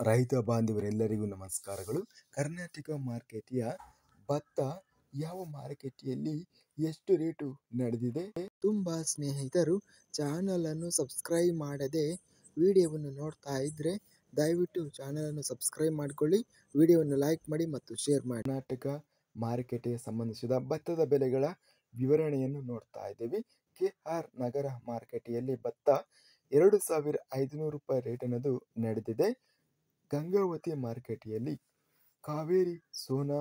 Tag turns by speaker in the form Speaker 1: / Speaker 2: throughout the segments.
Speaker 1: ರೈತ ಬಾಂಧವರೆಲ್ಲರಿಗೂ ನಮಸ್ಕಾರಗಳು. ಕರ್ನಾಟಕ ಮಾರುಕಟ್ಟೆಯ ಭತ್ತ ಯಾವ ಮಾರುಕಟ್ಟೆಯಲ್ಲಿ ಎಷ್ಟು ರೇಟು ನಡೆದಿದೆ? ತುಂಬ ಸ್ನೇಹಿತರು ಚಾನಲನ್ನು ಸಬ್ಸ್ಕ್ರೈಬ್ ಮಾಡದೆ ವಿಡಿಯೋವನ್ನು ನೋಡ್ತಾ ಇದ್ದರೆ ದಯವಿಟ್ಟು ಚಾನಲನ್ನು ಸಬ್ಸ್ಕ್ರೈಬ್ ಮಾಡಿಕೊಳ್ಳಿ, ವಿಡಿಯೋವನ್ನು ಲೈಕ್ ಮಾಡಿ ಮತ್ತು ಶೇರ್ ಮಾಡಿ. ಕರ್ನಾಟಕ ಮಾರುಕಟ್ಟೆಗೆ ಸಂಬಂಧಿಸಿದ ಭತ್ತದ ಬೆಲೆಗಳ ವಿವರಣೆಯನ್ನು ನೋಡ್ತಾ ಇದ್ದೀವಿ. KR ನಗರ ಮಾರುಕಟ್ಟೆಯಲ್ಲಿ ಭತ್ತ 2,500 ರೂಪಾಯಿ ರೇಟಿನದು ನಡೆದಿದೆ. ಗಂಗಾವತಿ ಮಾರುಕಟ್ಟೆಯಲ್ಲಿ ಕಾವೇರಿ ಸೋನಾ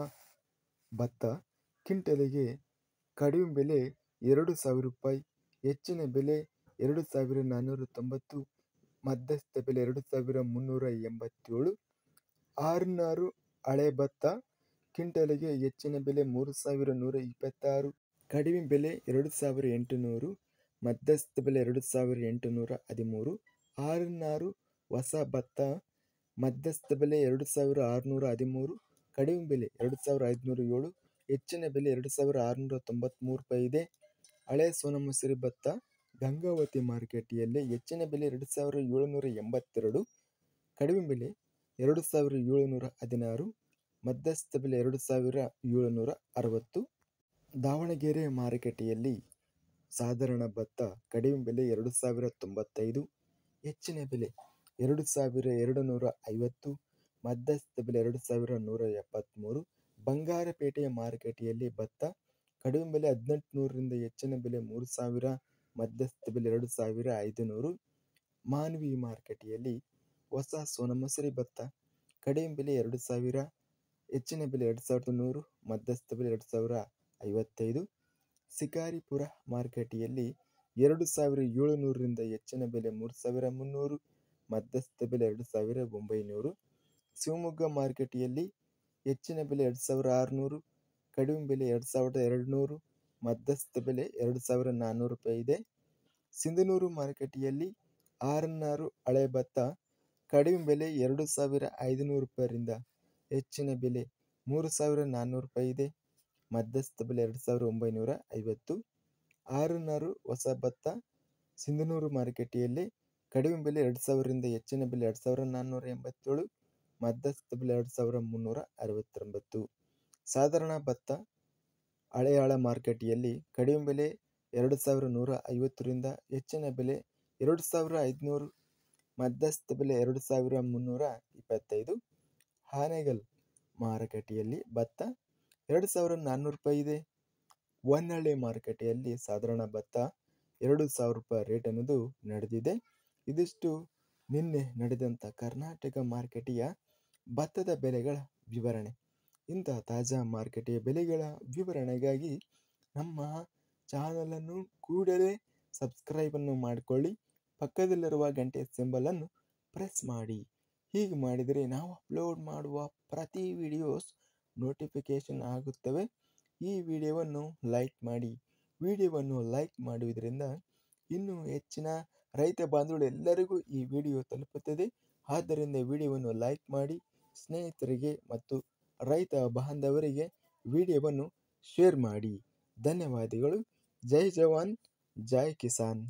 Speaker 1: ಭತ್ತ ಕ್ವಿಂಟಲಿಗೆ ಕಡಿಮೆ ಬೆಲೆ 2,000 ರೂಪಾಯಿ, ಹೆಚ್ಚಿನ ಬೆಲೆ 2,490, ಮಧ್ಯಸ್ಥ ಬೆಲೆ 2,387. ಆರ್ನಾರು ಹಳೆ ಭತ್ತ ಕ್ವಿಂಟಲಿಗೆ ಹೆಚ್ಚಿನ ಬೆಲೆ 3,126, ಕಡಿಮೆ ಬೆಲೆ 2,800, ಮಧ್ಯಸ್ಥ ಬೆಲೆ 2,813. ಆರ್ನಾರು ಹೊಸ ಭತ್ತ ಮಧ್ಯಸ್ಥ ಬೆಲೆ 2,613, ಕಡಿಮೆ ಬೆಲೆ 2,507, ಹೆಚ್ಚಿನ ಬೆಲೆ 2,693 ರೂಪಾಯಿ ಇದೆ. ಹಳೆ ಸೋನಾಮಸೂರಿ ಭತ್ತ ಗಂಗಾವತಿ ಮಾರುಕಟ್ಟೆಯಲ್ಲಿ ಹೆಚ್ಚಿನ ಬೆಲೆ 2,782, ಕಡಿಮೆ ಬೆಲೆ 2,716, ಮಧ್ಯಸ್ಥ ಬೆಲೆ 2,760. ದಾವಣಗೆರೆ ಮಾರುಕಟ್ಟೆಯಲ್ಲಿ ಸಾಧಾರಣ ಭತ್ತ ಕಡಿಮೆ ಬೆಲೆ 2,095, ಹೆಚ್ಚಿನ ಬೆಲೆ 2,250, ಮಧ್ಯಸ್ಥ ಬೆಲೆ 2,173. ಬಂಗಾರಪೇಟೆಯ ಮಾರುಕಟ್ಟೆಯಲ್ಲಿ ಭತ್ತ ಕಡಿಮೆ ಬೆಲೆ 1,800ರಿಂದ ಹೆಚ್ಚಿನ ಬೆಲೆ 3,000, ಮಧ್ಯಸ್ಥ ಬೆಲೆ 2,500. ಮಾನ್ವಿ ಮಾರುಕಟ್ಟೆಯಲ್ಲಿ ಹೊಸ ಸೋನಾಮಸೂರಿ ಭತ್ತ ಕಡಿಮೆ ಬೆಲೆ 2,000, ಹೆಚ್ಚಿನ ಬೆಲೆ 2,100, ಮಧ್ಯಸ್ಥ ಬೆಲೆ 2,055. ಶಿಕಾರಿಪುರ ಮಾರುಕಟ್ಟೆಯಲ್ಲಿ 2,700ರಿಂದ ಹೆಚ್ಚಿನ ಬೆಲೆ 3,300, ಮಧ್ಯಸ್ಥ ಬೆಲೆ 2,900. ಶಿವಮೊಗ್ಗ ಮಾರುಕಟ್ಟೆಯಲ್ಲಿ ಹೆಚ್ಚಿನ ಬೆಲೆ 2,600, ಕಡಿಮೆ ಬೆಲೆ 2,200, ಮಧ್ಯಸ್ಥ ಬೆಲೆ 2,400 ರೂಪಾಯಿ ಇದೆ. ಸಿಂಧನೂರು ಮಾರುಕಟ್ಟೆಯಲ್ಲಿ ಆರ್ನಾರು ಹಳೆ ಭತ್ತ ಕಡಿಮೆ ಬೆಲೆ 2,500 ರೂಪಾಯಿರಿಂದ ಹೆಚ್ಚಿನ ಬೆಲೆ 3,400 ರೂಪಾಯಿ ಇದೆ, ಮಧ್ಯಸ್ಥ ಬೆಲೆ 2,950. ಆರ್ನಾರು ಹೊಸ ಭತ್ತ ಸಿಂಧನೂರು ಮಾರುಕಟ್ಟೆಯಲ್ಲಿ ಕಡಿಮೆ ಬೆಲೆ 2,000ರಿಂದ ಹೆಚ್ಚಿನ ಬೆಲೆ 2,487, ಮಧ್ಯಸ್ಥ ಬೆಲೆ 2,369. ಸಾಧಾರಣ ಭತ್ತ ಹಳೆಯಾಳ ಮಾರುಕಟ್ಟೆಯಲ್ಲಿ ಕಡಿಮೆ ಬೆಲೆ 2,150ರಿಂದ ಹೆಚ್ಚಿನ ಬೆಲೆ 2,500, ಮಧ್ಯಸ್ಥ ಬೆಲೆ 2,325. ಹಾನಗಲ್ ಮಾರುಕಟ್ಟೆಯಲ್ಲಿ ಭತ್ತ 2,400 ರೂಪಾಯಿ ಇದೆ. ಹೊನ್ನಾಳಿ ಮಾರುಕಟ್ಟೆಯಲ್ಲಿ ಸಾಧಾರಣ ಭತ್ತ 2,000 ರೂಪಾಯಿ ರೇಟ್ ಅನ್ನೋದು ನಡೆದಿದೆ. ಇದಿಷ್ಟು ನಿನ್ನೆ ನಡೆದಂಥ ಕರ್ನಾಟಕ ಮಾರುಕಟ್ಟೆಯ ಭತ್ತದ ಬೆಲೆಗಳ ವಿವರಣೆ. ಇಂಥ ತಾಜಾ ಮಾರುಕಟ್ಟೆಯ ಬೆಲೆಗಳ ವಿವರಣೆಗಾಗಿ ನಮ್ಮ ಚಾನಲನ್ನು ಕೂಡಲೇ ಸಬ್ಸ್ಕ್ರೈಬನ್ನು ಮಾಡಿಕೊಳ್ಳಿ, ಪಕ್ಕದಲ್ಲಿರುವ ಗಂಟೆ ಸಿಂಬಲನ್ನು ಪ್ರೆಸ್ ಮಾಡಿ. ಹೀಗೆ ಮಾಡಿದರೆ ನಾವು ಅಪ್ಲೋಡ್ ಮಾಡುವ ಪ್ರತಿ ವಿಡಿಯೋಸ್ ನೋಟಿಫಿಕೇಷನ್ ಆಗುತ್ತವೆ. ಈ ವಿಡಿಯೋವನ್ನು ಲೈಕ್ ಮಾಡಿ. ವಿಡಿಯೋವನ್ನು ಲೈಕ್ ಮಾಡುವುದರಿಂದ ಇನ್ನೂ ಹೆಚ್ಚಿನ ರೈತ ಬಾಂಧವರೆಲ್ಲರಿಗೂ ಈ ವಿಡಿಯೋ ತಲುಪುತ್ತದೆ. ಆದ್ದರಿಂದ ವಿಡಿಯೋವನ್ನು ಲೈಕ್ ಮಾಡಿ, ಸ್ನೇಹಿತರಿಗೆ ಮತ್ತು ರೈತ ಬಾಂಧವರಿಗೆ ವಿಡಿಯೋವನ್ನು ಶೇರ್ ಮಾಡಿ. ಧನ್ಯವಾದಗಳು. ಜೈ ಜವಾನ್, ಜೈ ಕಿಸಾನ್.